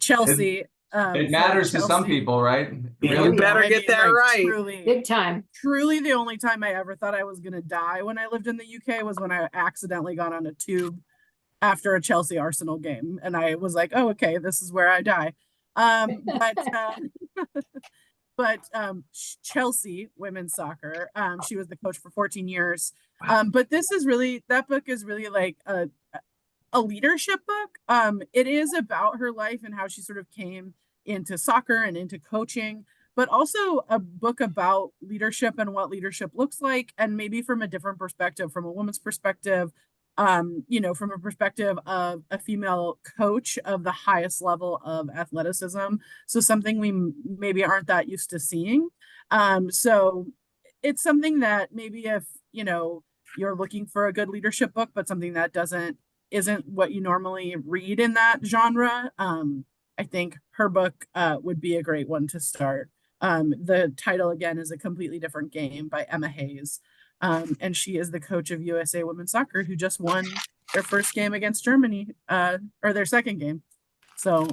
Chelsea. It matters to some people, right? You better get that right. Truly, Big time. truly the only time I ever thought I was going to die when I lived in the UK was when I accidentally got on a tube after a Chelsea Arsenal game. And I was like, oh, okay, this is where I die. But Chelsea women's soccer, she was the coach for 14 years. But that book is really like a leadership book. It is about her life and how she sort of came into soccer and into coaching, but also a book about leadership and what leadership looks like, and maybe from a different perspective, from a woman's perspective, from a perspective of a female coach of the highest level of athleticism. So something we maybe aren't that used to seeing. So it's something that maybe if, you're looking for a good leadership book, but something that isn't what you normally read in that genre, I think her book would be a great one to start. The title again is A Completely Different Game by Emma Hayes. And she is the coach of USA Women's Soccer, who just won their first game against Germany, or their second game. So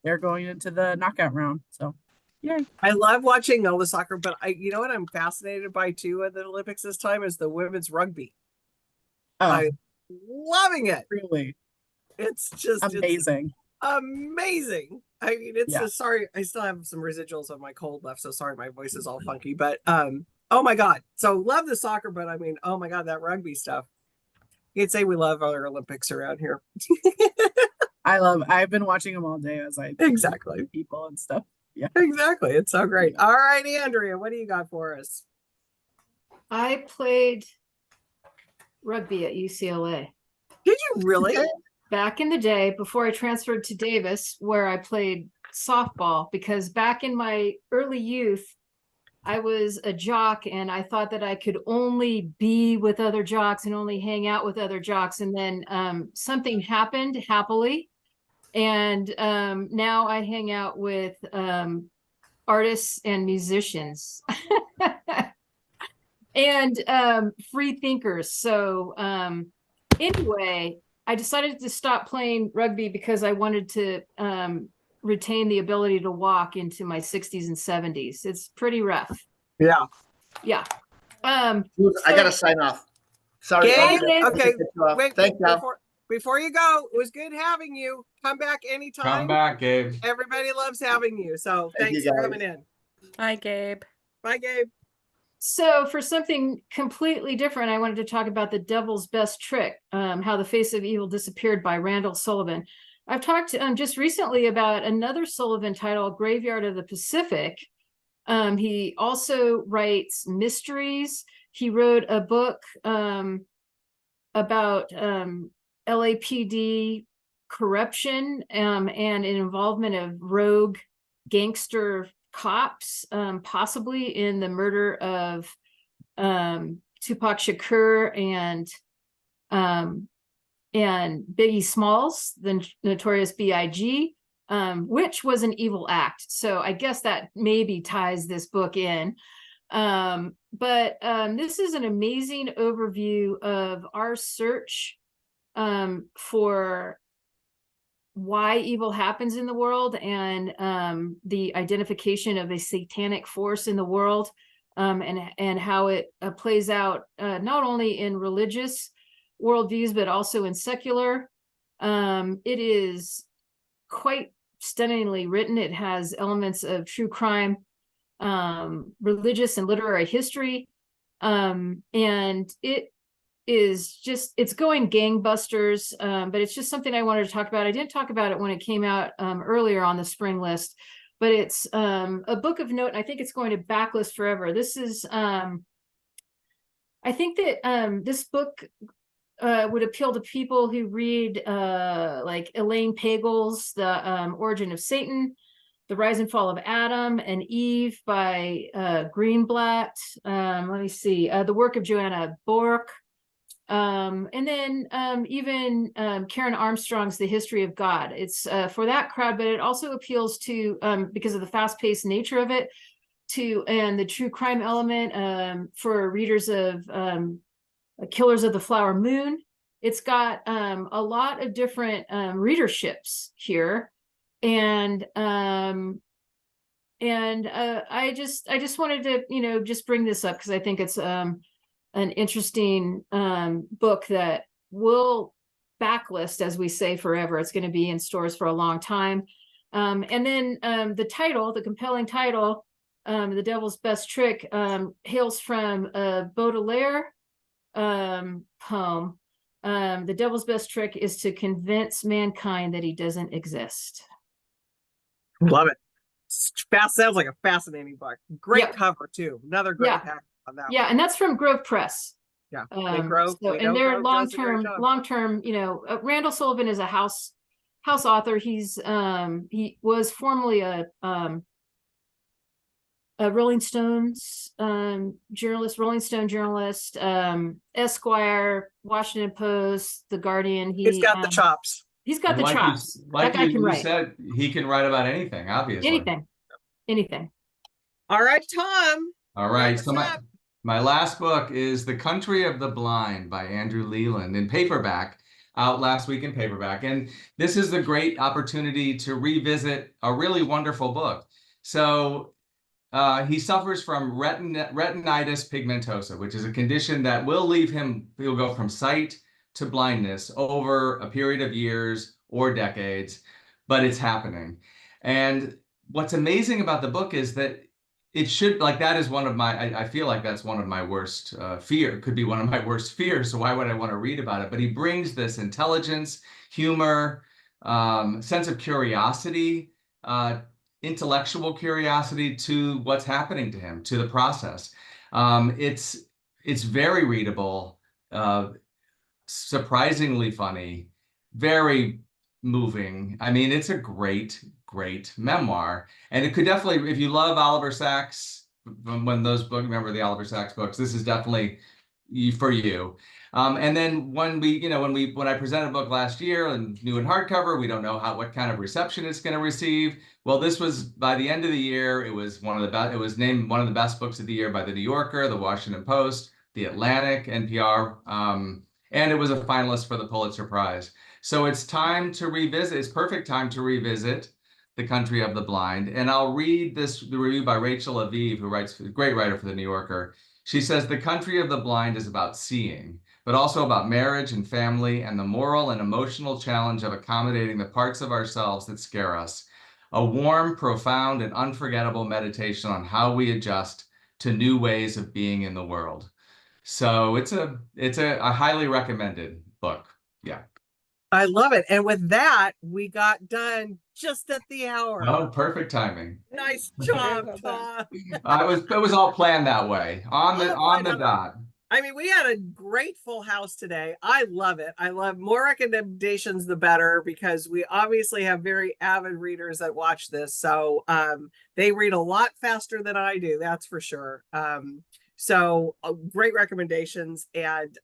they're going into the knockout round. So yay. I love watching all the soccer, but you know what I'm fascinated by too at the Olympics this time is the women's rugby. Oh, I'm loving it. really? It's just Amazing. Amazing. I mean, sorry, I still have some residuals of my cold left, so sorry my voice is all funky, but oh my god. So love the soccer, but I mean, oh my god, that rugby stuff. You'd say we love our Olympics around here. I've been watching them all day as I Exactly. people and stuff. Yeah. Exactly. It's so great. All right, Andrea, what do you got for us? I played rugby at UCLA. Did you really? Back in the day, before I transferred to Davis, where I played softball, because back in my early youth, I was a jock and I thought that I could only be with other jocks and only hang out with other jocks. And then something happened happily. And now I hang out with artists and musicians and free thinkers. So anyway, I decided to stop playing rugby because I wanted to retain the ability to walk into my 60s and 70s. It's pretty rough. Yeah. Yeah. I gotta sign off. Sorry. Gabe, okay. okay, wait, Thanks, Al. before you go, it was good having you. Come back anytime. Come back, Gabe. Everybody loves having you. So Thank thanks you, for guys. coming in. Bye, Gabe. Bye, Gabe. So for something completely different, I wanted to talk about The Devil's Best Trick, How the Face of Evil Disappeared by Randall Sullivan. I've talked just recently about another Sullivan title, Graveyard of the Pacific. He also writes mysteries. He wrote a book about LAPD corruption and an involvement of rogue gangster cops, possibly in the murder of Tupac Shakur and Biggie Smalls, the notorious B.I.G., which was an evil act. So I guess that maybe ties this book in. But this is an amazing overview of our search for why evil happens in the world and the identification of a satanic force in the world, and how it plays out not only in religious worldviews but also in secular. It is quite stunningly written. It has elements of true crime, religious and literary history, and it is just, it's going gangbusters, but it's just something I wanted to talk about. I didn't talk about it when it came out earlier on the spring list, but it's a book of note, and I think it's going to backlist forever. This is, I think that this book would appeal to people who read like Elaine Pagels' The Origin of Satan, The Rise and Fall of Adam and Eve by Greenblatt. Let me see, the work of Joanna Bork. And then even Karen Armstrong's The History of God. It's for that crowd, but it also appeals to, because of the fast-paced nature of it, and the true crime element, for readers of Killers of the Flower Moon. It's got a lot of different readerships here, and I just wanted to just bring this up because I think it's an interesting book that will backlist, as we say, forever. It's going to be in stores for a long time. And then the title, the compelling title, The Devil's Best Trick, hails from a Baudelaire poem. The Devil's Best Trick is to convince mankind that he doesn't exist. Love it. Sounds like a fascinating book. Great Yep. cover too. Another great Yeah. pack on that. Yeah, and that's from Grove Press. Yeah. And Grove, we know they're Grove does a great long-term, job. Randall Sullivan is a house author. He's he was formerly a Rolling Stones journalist, Rolling Stone journalist, Esquire, Washington Post, The Guardian. He's got the chops. He's got And the like chops. like that guy can you write said, he can write about anything, obviously. anything. All right, Tom. All right. Wrap So us up. my last book is The Country of the Blind by Andrew Leland in paperback, out last week in paperback. And this is the great opportunity to revisit a really wonderful book. So he suffers from retinitis pigmentosa, which is a condition that will leave him, he'll go from sight to blindness over a period of years or decades, but it's happening. And what's amazing about the book is that it should, like, that is one of my, I feel like that's one of my worst could be one of my worst fears. So why would I want to read about it? But he brings this intelligence, humor, sense of curiosity, intellectual curiosity to what's happening to him, to the process. It's very readable, surprisingly funny, very moving. I mean, it's a great memoir, and it could definitely, if you love Oliver Sacks, when those books, remember the Oliver Sacks books, this is definitely for you. And then when I presented a book last year and new in hardcover, we don't know what kind of reception it's going to receive. Well, this was, by the end of the year, it was one of the best. It was named one of the best books of the year by the New Yorker, the Washington Post, the Atlantic, NPR, and it was a finalist for the Pulitzer Prize. So it's time to revisit. It's perfect time to revisit The Country of the Blind. And I'll read the review by Rachel Aviv, who writes, a great writer for the New Yorker. She says, "The Country of the Blind is about seeing, but also about marriage and family and the moral and emotional challenge of accommodating the parts of ourselves that scare us. A warm, profound, and unforgettable meditation on how we adjust to new ways of being in the world. So it's a highly recommended book. Yeah. I love it. And with that, we got done just at the hour. Oh, perfect timing. Nice job, Well done. Tom. It was all planned that way, on the Oh, I on the know. dot. I mean, we had a great full house today. I love it. I love more recommendations, the better, because we obviously have very avid readers that watch this. So they read a lot faster than I do, that's for sure. So great recommendations. And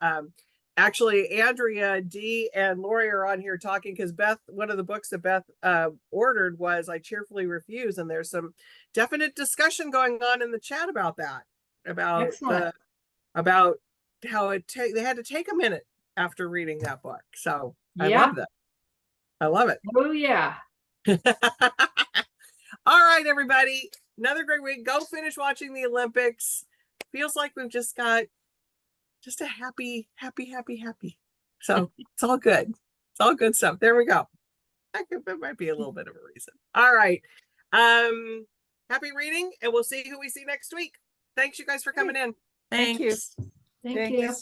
actually, Andrea, Dee, and Lori are on here talking because Beth, one of the books that Beth ordered was I Cheerfully Refuse. And there's some definite discussion going on in the chat about that, Excellent. about how they had to take a minute after reading that book. So I Yeah. love that. I love it. Oh yeah. All right, everybody. Another great week. Go finish watching the Olympics. Feels like we've just got just a happy. So it's all good. It's all good stuff. There we go. That might be a little bit of a reason. All right. Happy reading, and we'll see who we see next week. Thanks, you guys, for coming in. Thank you. Thanks. Thank Thank you. you.